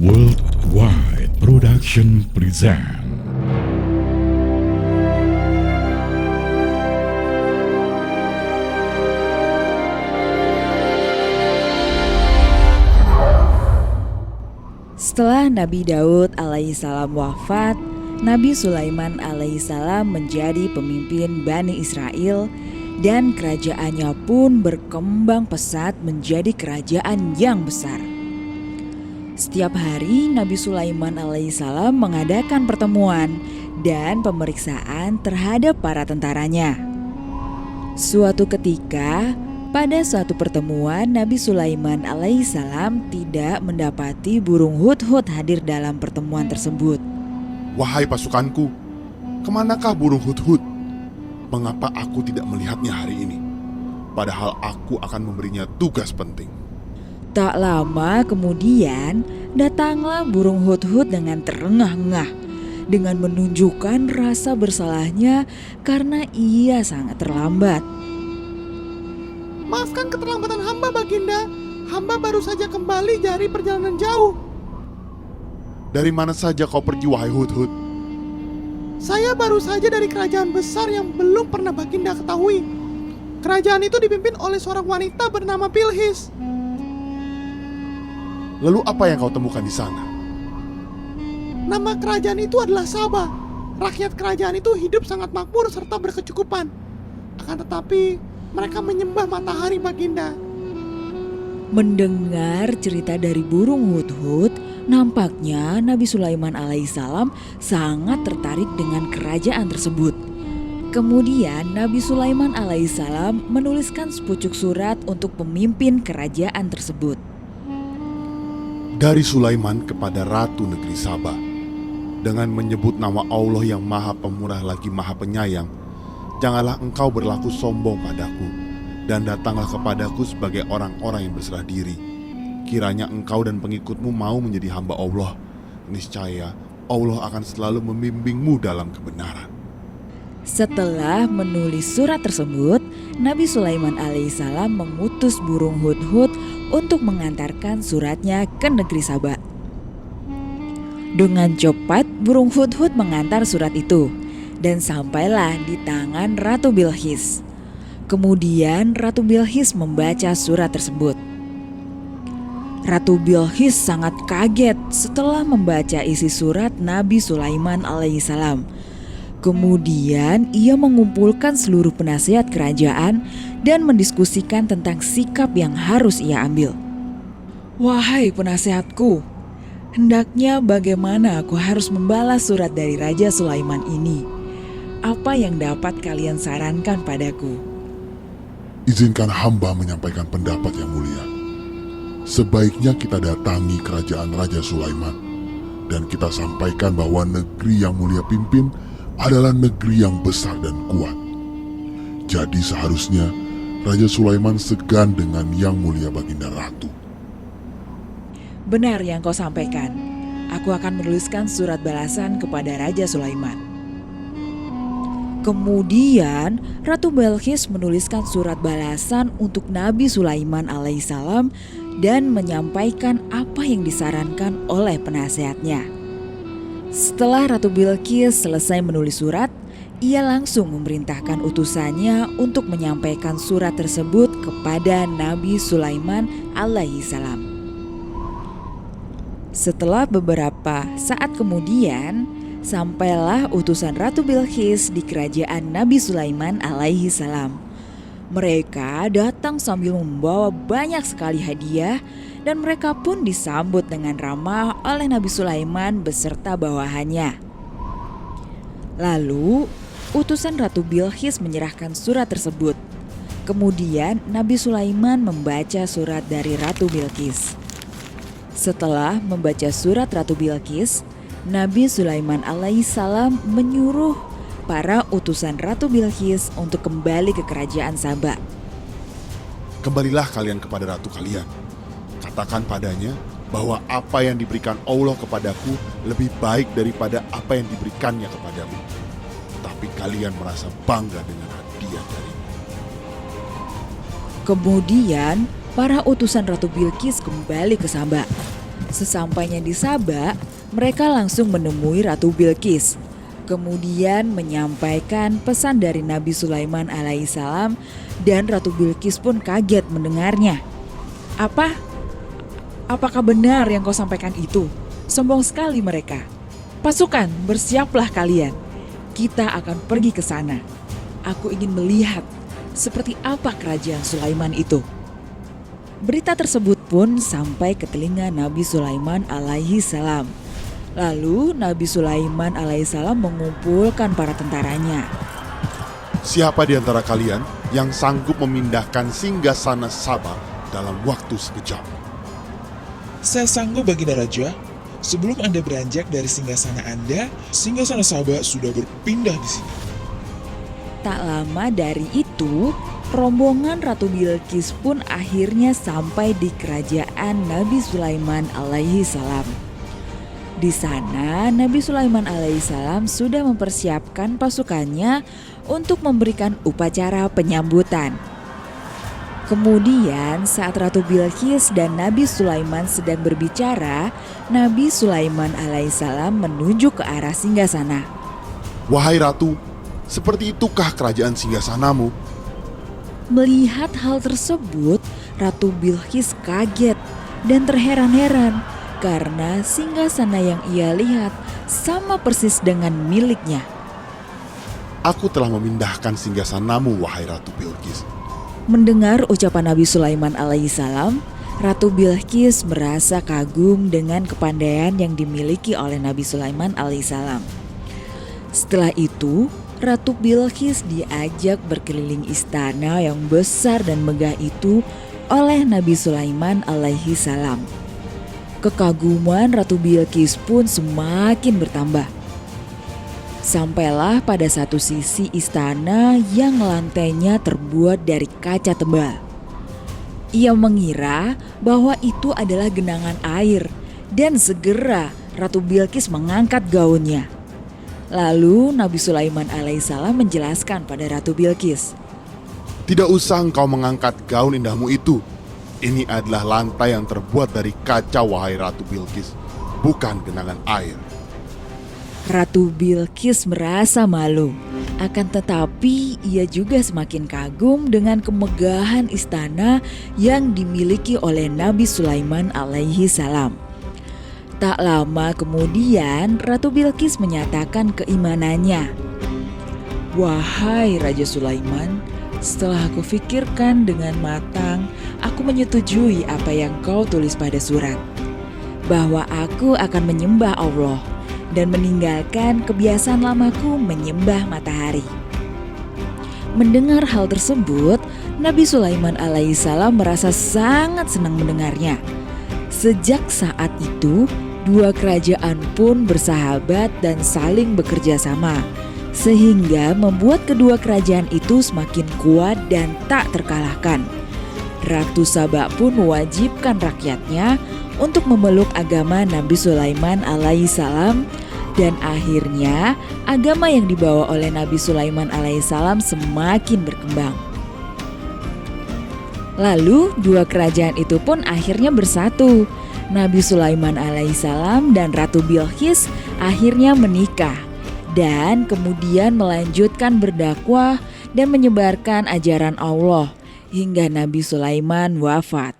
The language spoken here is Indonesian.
Worldwide Production present. Setelah Nabi Daud alaihissalam wafat, Nabi Sulaiman alaihissalam menjadi pemimpin Bani Israel dan kerajaannya pun berkembang pesat menjadi kerajaan yang besar. Setiap hari Nabi Sulaiman alaihissalam mengadakan pertemuan dan pemeriksaan terhadap para tentaranya. Suatu ketika, pada suatu pertemuan Nabi Sulaiman alaihissalam tidak mendapati burung hudhud hadir dalam pertemuan tersebut. Wahai pasukanku, kemanakah burung hudhud? Mengapa aku tidak melihatnya hari ini? Padahal aku akan memberinya tugas penting. Tak lama kemudian datanglah burung hudhud dengan terengah-engah, dengan menunjukkan rasa bersalahnya karena ia sangat terlambat. Maafkan keterlambatan hamba, Baginda. Hamba baru saja kembali dari perjalanan jauh. Dari mana saja kau pergi, wahai hudhud? Saya baru saja dari kerajaan besar yang belum pernah Baginda ketahui. Kerajaan itu dipimpin oleh seorang wanita bernama Bilqis. Lalu apa yang kau temukan di sana? Nama kerajaan itu adalah Saba. Rakyat kerajaan itu hidup sangat makmur serta berkecukupan. Akan tetapi mereka menyembah matahari, Baginda. Mendengar cerita dari burung hudhud, nampaknya Nabi Sulaiman alaihissalam sangat tertarik dengan kerajaan tersebut. Kemudian Nabi Sulaiman alaihissalam menuliskan sepucuk surat untuk pemimpin kerajaan tersebut. Dari Sulaiman kepada Ratu Negeri Saba, dengan menyebut nama Allah yang Maha Pemurah lagi Maha Penyayang, janganlah engkau berlaku sombong padaku, dan datanglah kepadaku sebagai orang-orang yang berserah diri. Kiranya engkau dan pengikutmu mau menjadi hamba Allah, niscaya Allah akan selalu membimbingmu dalam kebenaran. Setelah menulis surat tersebut, Nabi Sulaiman alaihissalam mengutus burung hudhud untuk mengantarkan suratnya ke negeri Saba. Dengan cepat burung hudhud mengantar surat itu dan sampailah di tangan Ratu Bilqis. Kemudian Ratu Bilqis membaca surat tersebut. Ratu Bilqis sangat kaget setelah membaca isi surat Nabi Sulaiman alaihissalam. Kemudian ia mengumpulkan seluruh penasihat kerajaan dan mendiskusikan tentang sikap yang harus ia ambil. Wahai penasehatku, hendaknya bagaimana aku harus membalas surat dari Raja Sulaiman ini? Apa yang dapat kalian sarankan padaku? Izinkan hamba menyampaikan pendapat yang mulia. Sebaiknya kita datangi kerajaan Raja Sulaiman dan kita sampaikan bahwa negeri yang mulia pimpin adalah negeri yang besar dan kuat. Jadi seharusnya Raja Sulaiman segan dengan yang mulia Baginda Ratu. Benar yang kau sampaikan. Aku akan menuliskan surat balasan kepada Raja Sulaiman. Kemudian Ratu Bilqis menuliskan surat balasan untuk Nabi Sulaiman alaihissalam dan menyampaikan apa yang disarankan oleh penasehatnya. Setelah Ratu Bilqis selesai menulis surat, ia langsung memerintahkan utusannya untuk menyampaikan surat tersebut kepada Nabi Sulaiman alaihissalam. Setelah beberapa saat kemudian, sampailah utusan Ratu Bilqis di kerajaan Nabi Sulaiman alaihissalam. Mereka datang sambil membawa banyak sekali hadiah dan mereka pun disambut dengan ramah oleh Nabi Sulaiman beserta bawahannya. Lalu, utusan Ratu Bilqis menyerahkan surat tersebut. Kemudian Nabi Sulaiman membaca surat dari Ratu Bilqis. Setelah membaca surat Ratu Bilqis, Nabi Sulaiman alaihissalam menyuruh para utusan Ratu Bilqis untuk kembali ke kerajaan Saba. Kembalilah kalian kepada ratu kalian. Katakan padanya bahwa apa yang diberikan Allah kepadaku lebih baik daripada apa yang diberikannya kepadamu. Tapi kalian merasa bangga dengan hadiah darinya. Kemudian para utusan Ratu Bilqis kembali ke Saba. Sesampainya di Saba, mereka langsung menemui Ratu Bilqis. Kemudian menyampaikan pesan dari Nabi Sulaiman alaihissalam dan Ratu Bilqis pun kaget mendengarnya. Apa? Apakah benar yang kau sampaikan itu? Sombong sekali mereka. Pasukan, bersiaplah kalian. Kita akan pergi ke sana. Aku ingin melihat seperti apa kerajaan Sulaiman itu. Berita tersebut pun sampai ke telinga Nabi Sulaiman alaihi salam. Lalu Nabi Sulaiman alaihissalam mengumpulkan para tentaranya. Siapa di antara kalian yang sanggup memindahkan singgasana Saba dalam waktu sekejap? Saya sanggup, Baginda Raja. Sebelum Anda beranjak dari singgasana Anda, singgasana Saba sudah berpindah di sini. Tak lama dari itu, rombongan Ratu Bilqis pun akhirnya sampai di kerajaan Nabi Sulaiman alaihi salam. Di sana, Nabi Sulaiman alaihissalam sudah mempersiapkan pasukannya untuk memberikan upacara penyambutan. Kemudian saat Ratu Bilqis dan Nabi Sulaiman sedang berbicara, Nabi Sulaiman alaihissalam menuju ke arah singgasana. Wahai Ratu, seperti itukah kerajaan singgasanamu? Melihat hal tersebut, Ratu Bilqis kaget dan terheran-heran karena singgasana yang ia lihat sama persis dengan miliknya. Aku telah memindahkan singgasanamu, wahai Ratu Bilqis. Mendengar ucapan Nabi Sulaiman alaihissalam, Ratu Bilqis merasa kagum dengan kepandaian yang dimiliki oleh Nabi Sulaiman alaihissalam. Setelah itu, Ratu Bilqis diajak berkeliling istana yang besar dan megah itu oleh Nabi Sulaiman alaihissalam. Kekaguman Ratu Bilqis pun semakin bertambah. Sampailah pada satu sisi istana yang lantainya terbuat dari kaca tebal. Ia mengira bahwa itu adalah genangan air dan segera Ratu Bilqis mengangkat gaunnya. Lalu Nabi Sulaiman alaihissalam menjelaskan pada Ratu Bilqis. Tidak usah engkau mengangkat gaun indahmu itu. Ini adalah lantai yang terbuat dari kaca, wahai Ratu Bilqis, bukan genangan air. Ratu Bilqis merasa malu, akan tetapi ia juga semakin kagum dengan kemegahan istana yang dimiliki oleh Nabi Sulaiman alaihi salam. Tak lama kemudian Ratu Bilqis menyatakan keimanannya. Wahai Raja Sulaiman, setelah aku pikirkan dengan matang, aku menyetujui apa yang kau tulis pada surat, bahwa aku akan menyembah Allah dan meninggalkan kebiasaan lamaku menyembah matahari. Mendengar hal tersebut, Nabi Sulaiman alaihissalam merasa sangat senang mendengarnya. Sejak saat itu, dua kerajaan pun bersahabat dan saling bekerja sama, sehingga membuat kedua kerajaan itu semakin kuat dan tak terkalahkan. Ratu Saba pun mewajibkan rakyatnya untuk memeluk agama Nabi Sulaiman alaihissalam, dan akhirnya agama yang dibawa oleh Nabi Sulaiman alaihissalam semakin berkembang. Lalu dua kerajaan itu pun akhirnya bersatu. Nabi Sulaiman alaihissalam dan Ratu Bilqis akhirnya menikah dan kemudian melanjutkan berdakwah dan menyebarkan ajaran Allah hingga Nabi Sulaiman wafat.